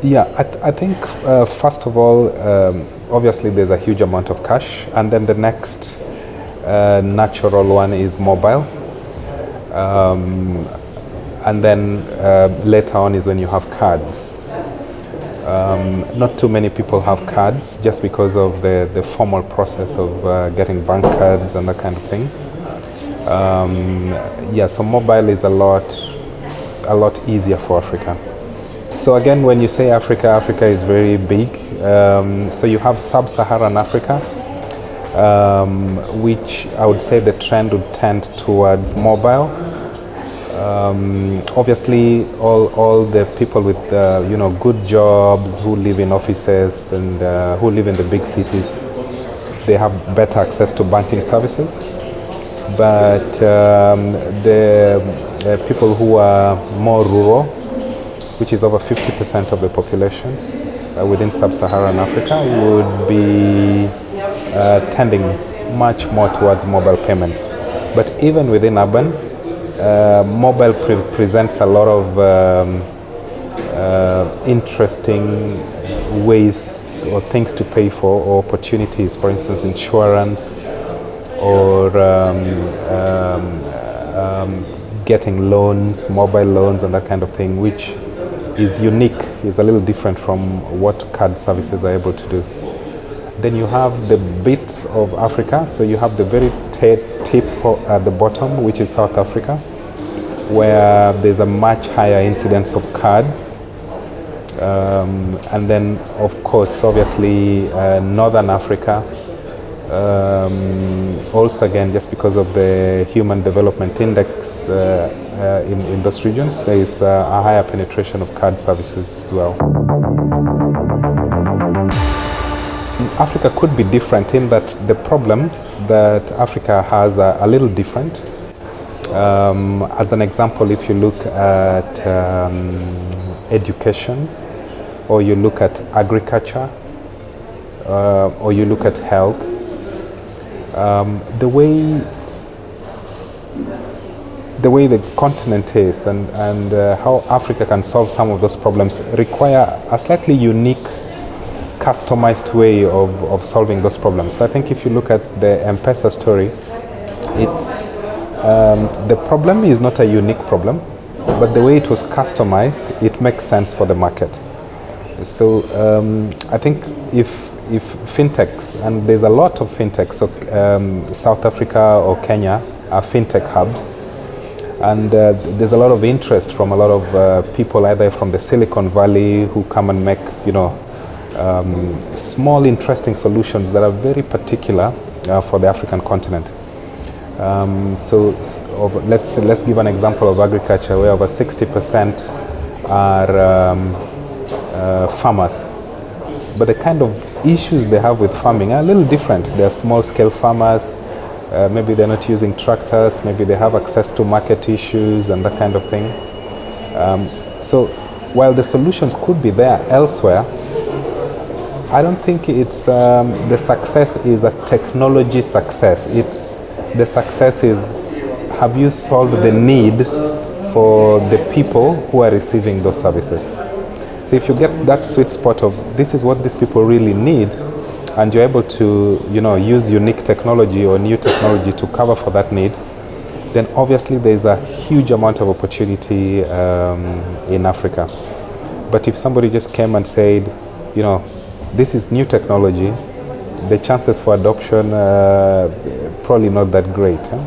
Yeah, I think first of all, obviously there's a huge amount of cash, and then the next natural one is mobile. And then later on is when you have cards. Not too many people have cards just because of the formal process of getting bank cards and that kind of thing. Yeah, so mobile is a lot easier for Africa. So again, when you say Africa, Africa is very big. So you have sub-Saharan Africa, which I would say the trend would tend towards mobile. Obviously, all the people with good jobs who live in offices and who live in the big cities, they have better access to banking services. But the people who are more rural, which is over 50% of the population within sub-Saharan Africa, would be tending much more towards mobile payments. But even within urban, mobile presents a lot of interesting ways or things to pay for, or opportunities, for instance, insurance, or getting loans, mobile loans and that kind of thing, which is unique, is a little different from what card services are able to do. Then you have the bits of Africa, so you have the very tip at the bottom, which is South Africa, where there's a much higher incidence of cards. And then, of course, obviously, Northern Africa, also again, just because of the Human Development Index in those regions, there is a higher penetration of card services as well. Africa could be different in that the problems that Africa has are a little different. As an example, if you look at education, or you look at agriculture, or you look at health, the way the continent is and how Africa can solve some of those problems require a slightly unique, customized way of solving those problems. So I think if you look at the M-Pesa story, it's the problem is not a unique problem, but the way it was customized, it makes sense for the market. So I think if fintechs, and there's a lot of fintechs, so South Africa or Kenya are fintech hubs, and there's a lot of interest from a lot of people either from the Silicon Valley who come and make small interesting solutions that are very particular for the African continent. So let's give an example of agriculture, where over 60% are farmers. But the kind of issues they have with farming are a little different. They're small-scale farmers. Maybe they're not using tractors. Maybe they have access to market issues and that kind of thing. So while the solutions could be there elsewhere, I don't think it's the success is a technology success. The success is, have you solved the need for the people who are receiving those services? So if you get that sweet spot of this is what these people really need, and you're able to use unique technology or new technology to cover for that need, then obviously there's a huge amount of opportunity in Africa. But if somebody just came and said, this is new technology, the chances for adoption probably not that great. Huh?